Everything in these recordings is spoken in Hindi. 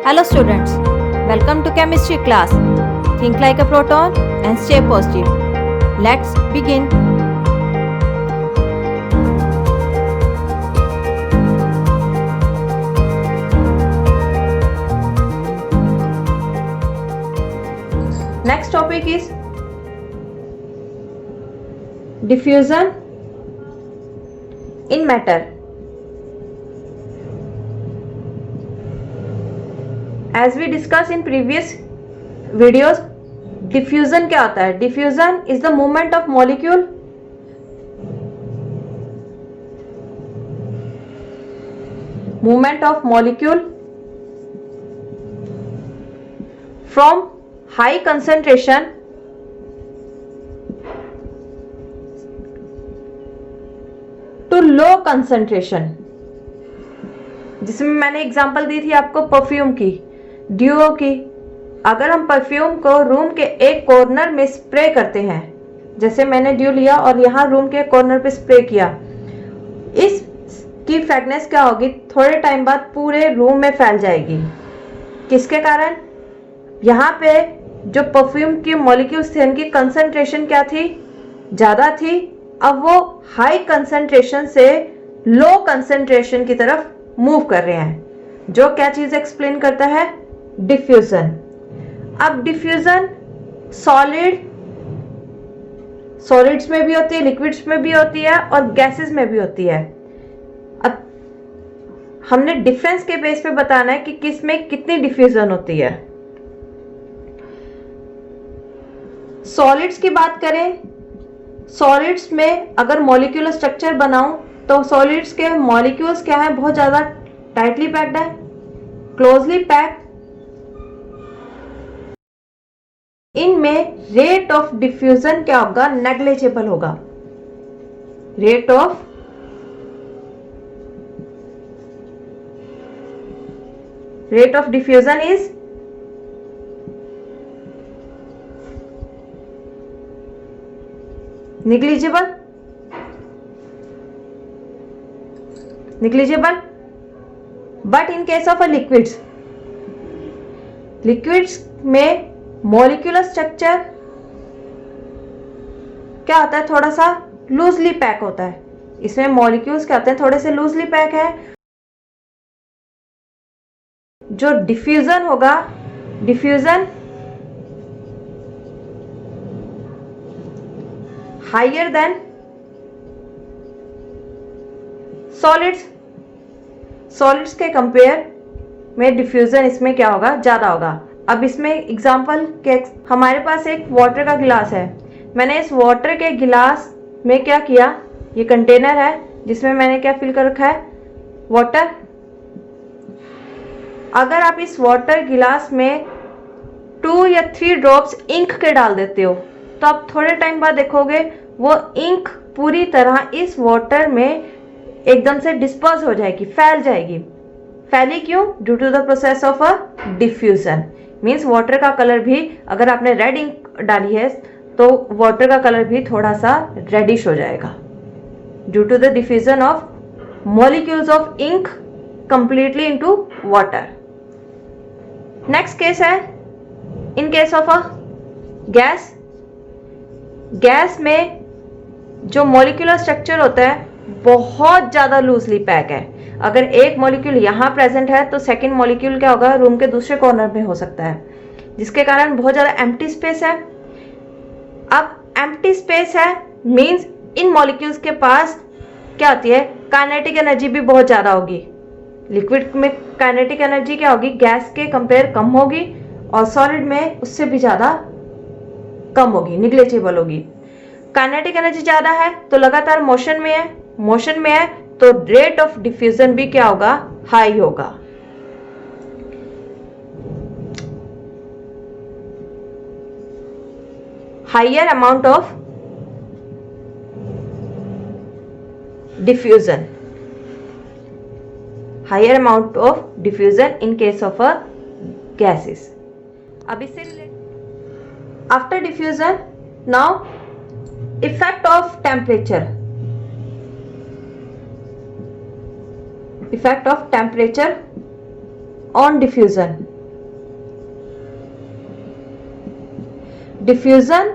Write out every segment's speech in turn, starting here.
Hello students, welcome to chemistry class. Think like a proton and stay positive. Let's begin. Next topic is diffusion in matter. As we discussed in previous videos, diffusion क्या होता है? Diffusion is the movement of molecule from high concentration to low concentration. जिसमें मैंने एग्जांपल दी थी आपको परफ्यूम की, ड्यूओ की. अगर हम परफ्यूम को रूम के एक कॉर्नर में स्प्रे करते हैं, जैसे मैंने ड्यू लिया और यहाँ रूम के कॉर्नर पे स्प्रे किया, इसकी फ्रेगनेंस क्या होगी? थोड़े टाइम बाद पूरे रूम में फैल जाएगी. किसके कारण? यहाँ पे जो परफ्यूम की मॉलिक्यूल्स थे उनकी कंसंट्रेशन क्या थी? ज़्यादा थी. अब वो हाई कंसंट्रेशन से लो कंसंट्रेशन की तरफ मूव कर रहे हैं, जो क्या चीज़ एक्सप्लेन करता है? डिफ्यूजन. अब डिफ्यूजन सॉलिड्स में भी होती है, लिक्विड्स में भी होती है और गैसेस में भी होती है. अब हमने डिफरेंस के बेस पे बताना है कि किस में कितनी डिफ्यूजन होती है. सॉलिड्स की बात करें, सॉलिड्स में अगर मॉलिक्यूलर स्ट्रक्चर बनाऊं तो सॉलिड्स के मॉलिक्यूल्स क्या है? बहुत ज्यादा टाइटली पैक्ड है, क्लोजली पैक्ड. इनमें रेट ऑफ डिफ्यूजन क्या होगा? नेग्लिजिबल होगा. Rate of diffusion is negligible. But in case of a liquids में मॉलिक्यूलर स्ट्रक्चर क्या होता है? थोड़ा सा लूजली पैक होता है. इसमें मॉलिक्यूल्स क्या होते हैं? थोड़े से लूजली पैक है. जो डिफ्यूजन होगा, डिफ्यूजन हायर देन सॉलिड्स के कंपेयर में डिफ्यूजन इसमें क्या होगा? ज़्यादा होगा. अब इसमें एग्जांपल के हमारे पास एक वाटर का गिलास है. मैंने इस वाटर के गिलास में क्या किया? ये कंटेनर है जिसमें मैंने क्या फिल कर रखा है? वाटर. अगर आप इस वाटर गिलास में 2 या 3 ड्रॉप्स इंक के डाल देते हो तो आप थोड़े टाइम बाद देखोगे वो इंक पूरी तरह इस वाटर में एकदम से डिस्पर्स हो जाएगी, फैल जाएगी. फैली क्यों? Due to the process of a diffusion. Means water का कलर भी, अगर आपने रेड इंक डाली है तो वाटर का कलर भी थोड़ा सा रेडिश हो जाएगा, due to the diffusion of molecules of ink completely into water. Next case है in case of a gas. Gas में जो मॉलिक्यूलर स्ट्रक्चर होता है बहुत ज़्यादा लूजली पैक है. अगर एक मॉलिक्यूल यहाँ प्रेजेंट है तो सेकंड मॉलिक्यूल क्या होगा? रूम के दूसरे कॉर्नर में हो सकता है, जिसके कारण बहुत ज़्यादा एम्प्टी स्पेस है. अब एम्प्टी स्पेस है मीन्स इन मॉलिक्यूल्स के पास क्या होती है? काइनेटिक एनर्जी भी बहुत ज़्यादा होगी. लिक्विड में काइनेटिक एनर्जी क्या होगी? गैस के कंपेयर कम होगी और सॉलिड में उससे भी ज़्यादा कम होगी, निग्लिजिबल होगी. काइनेटिक एनर्जी ज़्यादा है तो लगातार मोशन में है तो रेट ऑफ डिफ्यूजन भी क्या होगा? हाई होगा. Higher amount of diffusion in case of a gases. अब इससे related after diffusion now effect of temperature. effect of temperature on diffusion. Diffusion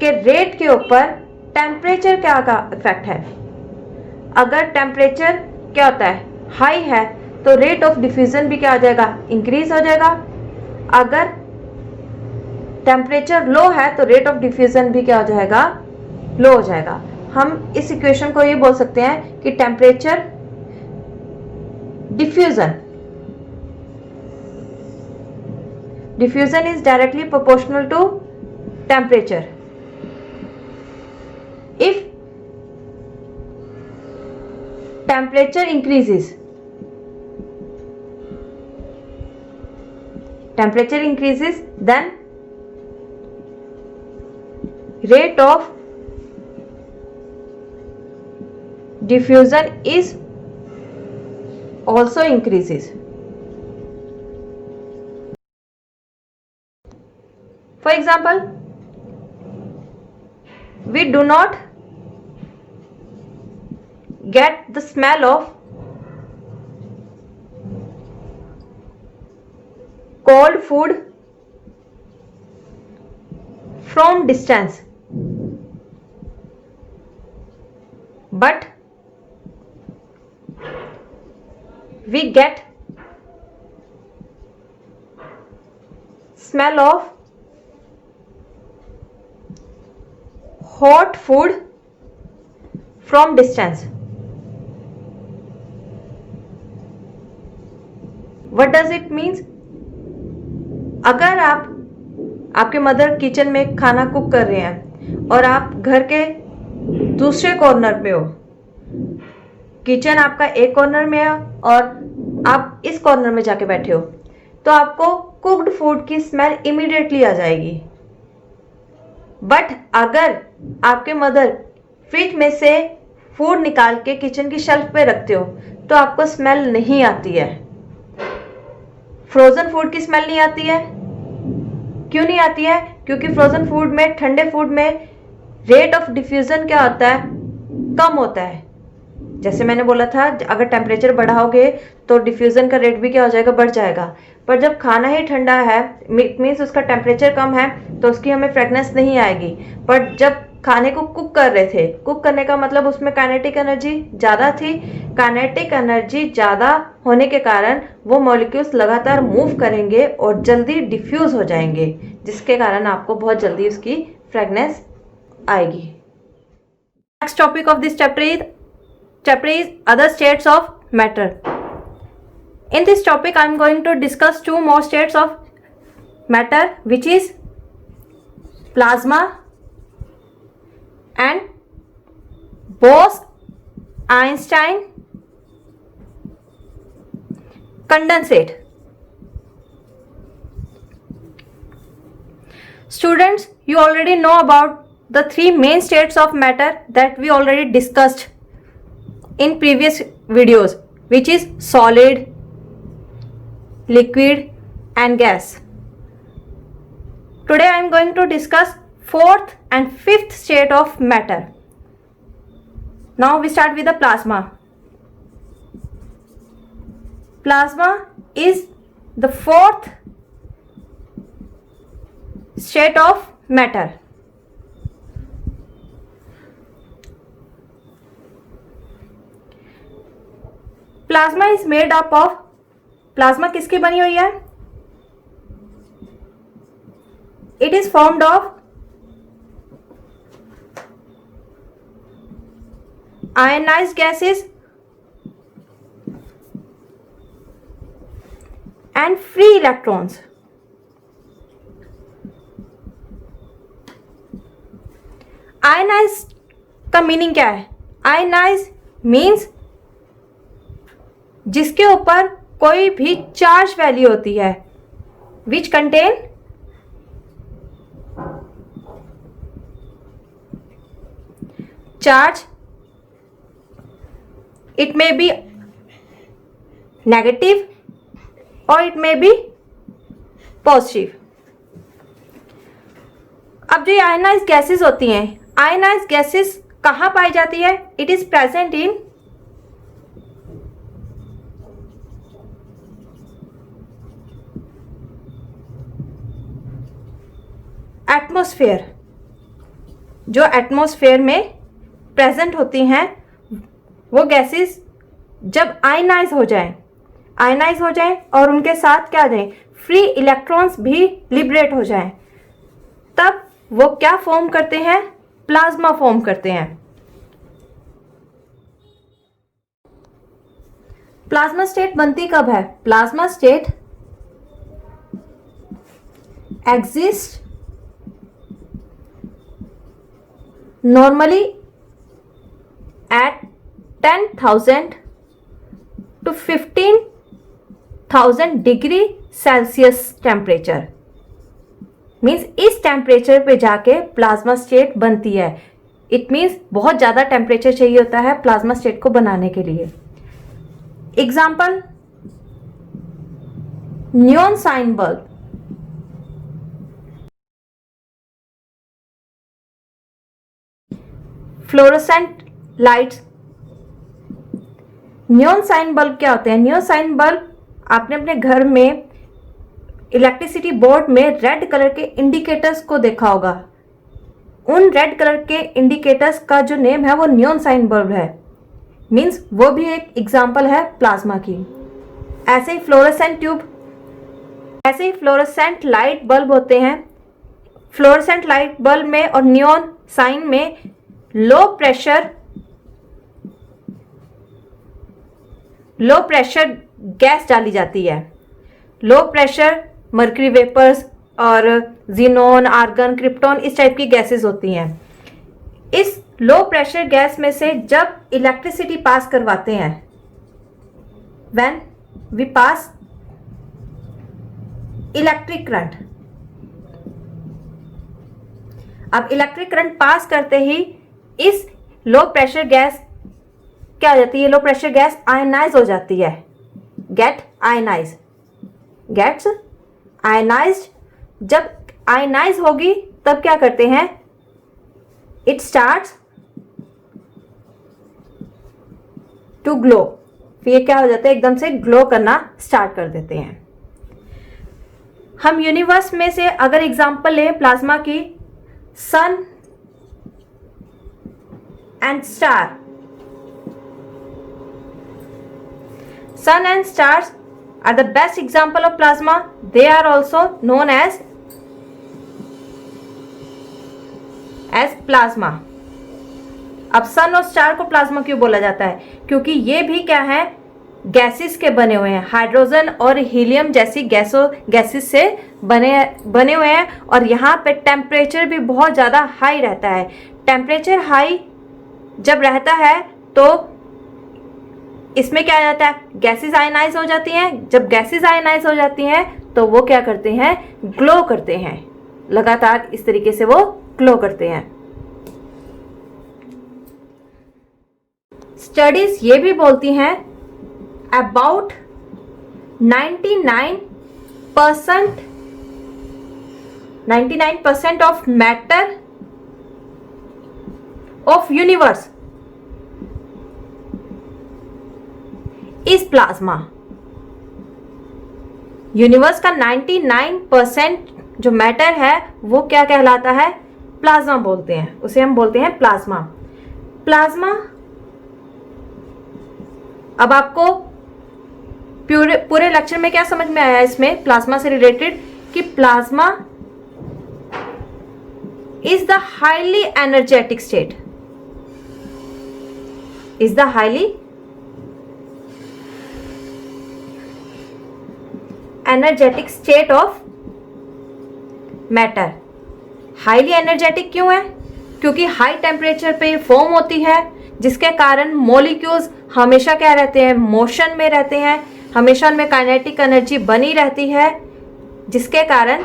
के रेट के ऊपर टेम्परेचर क्या का इफेक्ट है। अगर टेम्परेचर क्या होता है, हाई है, तो रेट ऑफ डिफ्यूजन भी क्या हो जाएगा, इंक्रीज हो जाएगा। अगर टेम्परेचर लो है तो रेट ऑफ डिफ्यूजन भी क्या हो जाएगा, लो हो जाएगा। हम इस इक्वेशन को ये बोल सकते हैं कि temperature diffusion is directly proportional to temperature. If temperature increases, then rate of diffusion is also increases. For example, we do not get the smell of cold food from distance, but we get smell of hot food from distance. What does it means? अगर आपके मदर किचन में खाना कुक कर रहे हैं और आप घर के दूसरे कॉर्नर पे हो, किचन आपका एक कॉर्नर में है और आप इस कॉर्नर में जाके बैठे हो, तो आपको कुक्ड फूड की स्मेल इमीडिएटली आ जाएगी। बट अगर आपके मदर फ्रिज में से फूड निकाल के किचन की शेल्फ पे रखते हो तो आपको स्मेल नहीं आती है। फ्रोजन फूड की स्मेल नहीं आती है। क्यों नहीं आती है? क्योंकि फ्रोजन फूड में, ठंडे फूड में रेट ऑफ डिफ्यूजन क्या होता है, कम होता है। जैसे मैंने बोला था, अगर टेम्परेचर बढ़ाओगे तो डिफ्यूजन का रेट भी क्या हो जाएगा, बढ़ जाएगा। पर जब खाना ही ठंडा है, मीन्स उसका टेम्परेचर कम है, तो उसकी हमें फ्रेगनेंस नहीं आएगी। पर जब खाने को कुक कर रहे थे, कुक करने का मतलब उसमें काइनेटिक एनर्जी ज़्यादा थी। काइनेटिक एनर्जी ज़्यादा होने के कारण वो मॉलिक्यूल्स लगातार मूव करेंगे और जल्दी डिफ्यूज हो जाएंगे, जिसके कारण आपको बहुत जल्दी उसकी फ्रेगनेंस आएगी। Next topic of this chapter is other states of matter. In this topic I am going to discuss two more states of matter, which is plasma and Bose-Einstein condensate. Students, you already know about the three main states of matter that we already discussed in previous videos, which is solid, liquid and gas. Today I am going to discuss fourth and fifth state of matter. Now we start with the plasma. Plasma is the fourth state of matter. Plasma is made up of, plasma किसकी बनी हुई है? It is formed of ionised gases and free electrons. Ionised का मीनिंग क्या है? आयनाइज्ड मीन्स जिसके ऊपर कोई भी चार्ज वैल्यू होती है, which contain charge, it may be negative और इट मे बी पॉजिटिव। अब जो आयनाइज्ड गैसेस होती हैं, आयनाइज्ड गैसेस कहाँ पाई जाती है? It is present in atmosphere, जो एटमॉस्फेयर में प्रेजेंट होती हैं वो गैसेस जब आयनाइज हो जाएं और उनके साथ क्या आ जाएं, फ्री इलेक्ट्रॉन्स भी लिबरेट हो जाएं, तब वो क्या फॉर्म करते हैं, प्लाज्मा फॉर्म करते हैं। प्लाज्मा स्टेट बनती कब है? Plasma state exist normally at 10,000 to 15,000 degree Celsius temperature. Means इस टेम्परेचर पे जाके प्लाज्मा स्टेट बनती है। इट मीन्स बहुत ज़्यादा टेम्परेचर चाहिए होता है प्लाज्मा स्टेट को बनाने के लिए। Example, neon sign bulb. Fluorescent lights. Neon sign bulb क्या होते हैं? नियॉन साइन बल्ब आपने अपने घर में इलेक्ट्रिसिटी बोर्ड में रेड कलर के इंडिकेटर्स को देखा होगा। उन रेड कलर के इंडिकेटर्स का जो नेम है वो नियॉन साइन बल्ब है। मीन्स वो भी एक एग्जांपल है प्लाज्मा की। ऐसे ही फ्लोरोसेंट लाइट बल्ब होते हैं। फ्लोरोसेंट लाइट बल्ब में और नियॉन साइन में लो प्रेशर गैस डाली जाती है। लो प्रेशर मर्क्यूरी वेपर्स और जीनोन, आर्गन, क्रिप्टॉन इस टाइप की गैसेस होती हैं। इस लो प्रेशर गैस में से जब इलेक्ट्रिसिटी पास करवाते हैं, when we pass electric current, अब इलेक्ट्रिक करंट पास करते ही इस लो प्रेशर गैस क्या हो जाती है? लो प्रेशर गैस आयनाइज हो जाती है। Gets ionised. जब आयनाइज होगी तब क्या करते हैं? It starts to glow. फिर ये क्या हो जाता है? एकदम से ग्लो करना स्टार्ट कर देते हैं। हम यूनिवर्स में से अगर एग्जांपल लें प्लाज्मा की, sun and star. Sun and stars are the best example of plasma. They are also known as plasma. अब सन और स्टार को प्लाज्मा क्यों बोला जाता है? क्योंकि ये भी क्या है? गैसेस के बने हुए हैं। हाइड्रोजन और हीलियम जैसी गैसेस से बने हुए हैं और यहाँ पे टेम्परेचर भी बहुत ज़्यादा हाई रहता है। टेम्परेचर हाई जब रहता है तो इसमें क्या आ जाता है? गैसेस आयनाइज हो जाती हैं। जब गैसेस आयनाइज हो जाती हैं तो वो क्या करते हैं? ग्लो करते हैं। लगातार इस तरीके से वो ग्लो करते हैं। स्टडीज ये भी बोलती हैं about 99% of matter of universe is plasma. Universe का 99% जो मैटर है वो क्या कहलाता है? प्लाज्मा बोलते हैं। उसे हम बोलते हैं प्लाज्मा। अब आपको पूरे लेक्चर में क्या समझ में आया इसमें प्लाज्मा से रिलेटेड? कि plasma is the highly energetic state, energetic state of matter. Highly energetic क्यों है? क्योंकि हाई टेम्परेचर पे फॉर्म होती है, जिसके कारण मॉलिक्यूल्स हमेशा क्या रहते हैं? मोशन में रहते हैं। हमेशा उनमें काइनेटिक एनर्जी बनी रहती है, जिसके कारण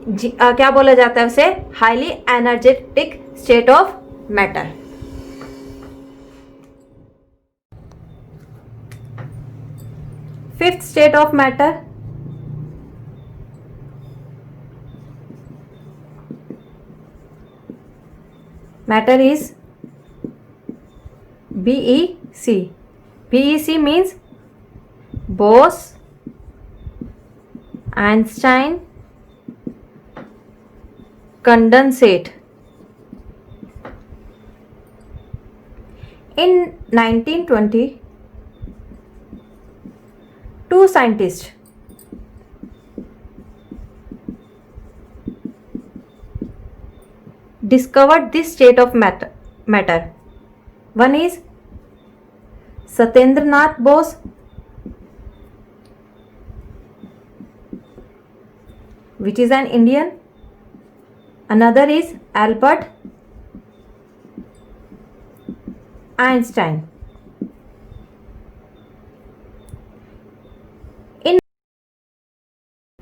क्या बोला जाता है उसे? Highly energetic state of matter. Fifth state of matter, matter is BEC. BEC means Bose, Einstein, condensate. In 1920, two scientists discovered this state of matter. One is Satyendra Nath Bose, which is an Indian. Another is Albert Einstein.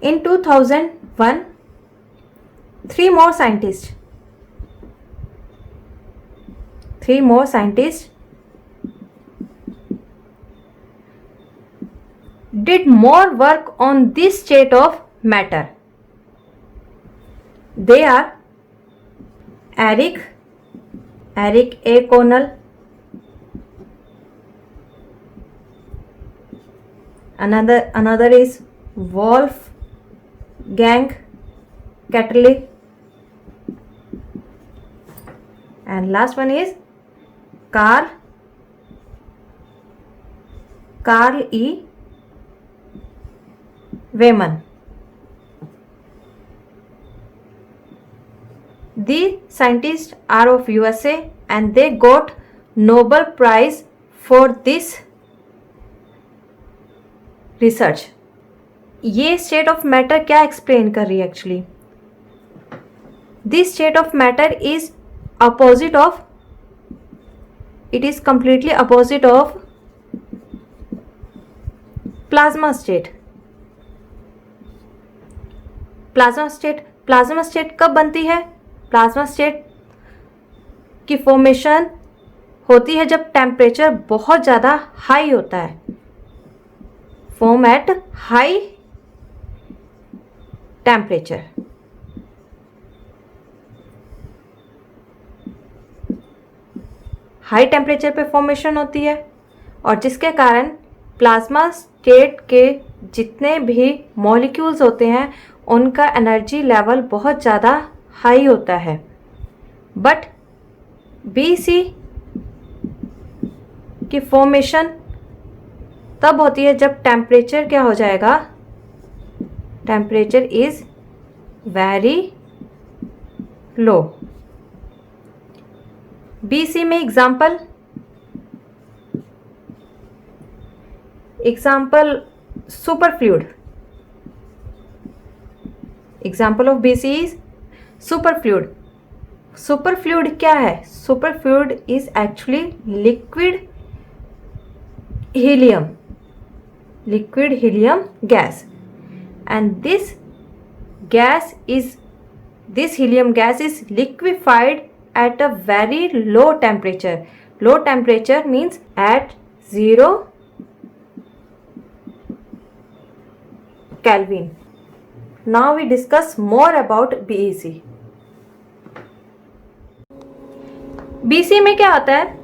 In 2001, three more scientists did more work on this state of matter. They are Eric A. Connell, another is Wolfgang Ketterle, and last one is Carl E. Wayman. The scientists are of USA and they got Nobel Prize for this research. ये स्टेट ऑफ मैटर क्या एक्सप्लेन कर रही है actually? This state of matter is opposite of, it is completely opposite of plasma state. Plasma state कब बनती है? प्लाज्मा स्टेट की फॉर्मेशन होती है जब टेम्परेचर बहुत ज़्यादा हाई होता है. Form at high temperature. High temperature पे फॉर्मेशन होती है और जिसके कारण प्लाज्मा स्टेट के जितने भी मॉलिक्यूल्स होते हैं उनका एनर्जी लेवल बहुत ज़्यादा हाई होता है. बट बीसी की फॉर्मेशन तब होती है जब टेम्परेचर क्या हो जाएगा? Temperature is very low. BEC में example superfluid. Example of BEC is superfluid. Superfluid क्या है? Superfluid is actually liquid helium gas, and this helium gas is liquefied at a very low temperature. Low temperature means at 0 Kelvin. Now we discuss more about BEC. BC में क्या आता है?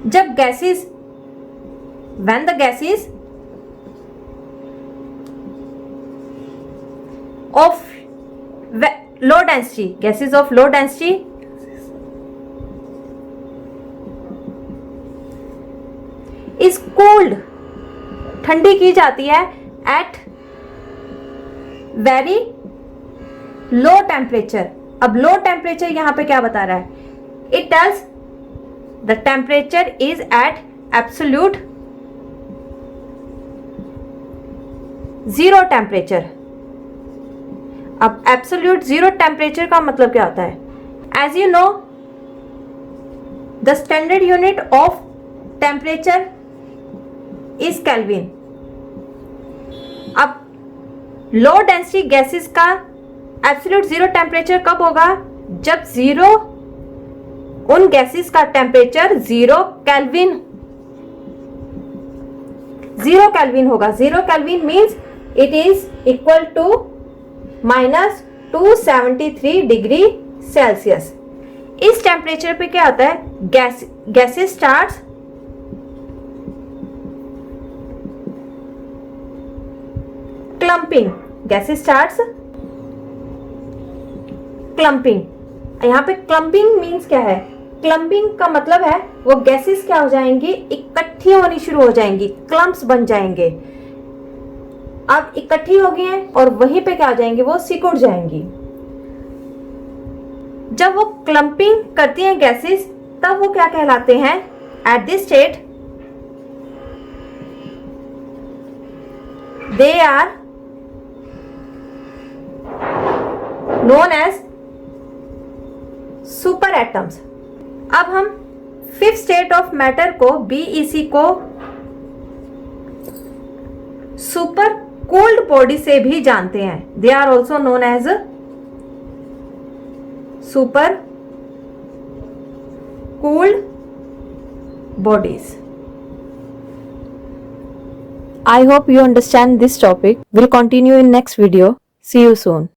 जब gases, when the gases of low density, gases of low density is cooled, ठंडी की जाती है at very low temperature. अब low temperature यहां पे क्या बता रहा है? It tells the temperature is at absolute zero temperature. अब absolute zero temperature का मतलब क्या होता है? As you know, the standard unit of temperature is Kelvin. अब लो डेंसिटी गैसेस का एब्सोल्यूट जीरो टेम्परेचर कब होगा? जब उन गैसेस का टेम्परेचर जीरो केल्विन होगा. Zero Kelvin means it is equal to -273 degree Celsius. इस टेम्परेचर पे क्या होता है? Gases starts clumping. Gases starts clumping. यहाँ पे क्लम्पिंग मीन्स क्या है? क्लम्पिंग का मतलब है वो गैसेस क्या हो जाएंगी, इकट्ठी होनी शुरू हो जाएंगी, क्लम्प्स बन जाएंगे। अब इकट्ठी हो गई हैं और वहीं पे क्या हो जाएंगी, वो सिकुड़ जाएंगी। जब वो क्लम्पिंग करती हैं गैसेस, तब वो क्या कहलाते हैं? At this state they are known as super atoms. अब हम फिफ्थ स्टेट ऑफ मैटर को, बीईसी को, सुपर कूल्ड बॉडी से भी जानते हैं। They are also known as super cooled bodies. I hope you understand this topic. We'll continue in next video. See you soon.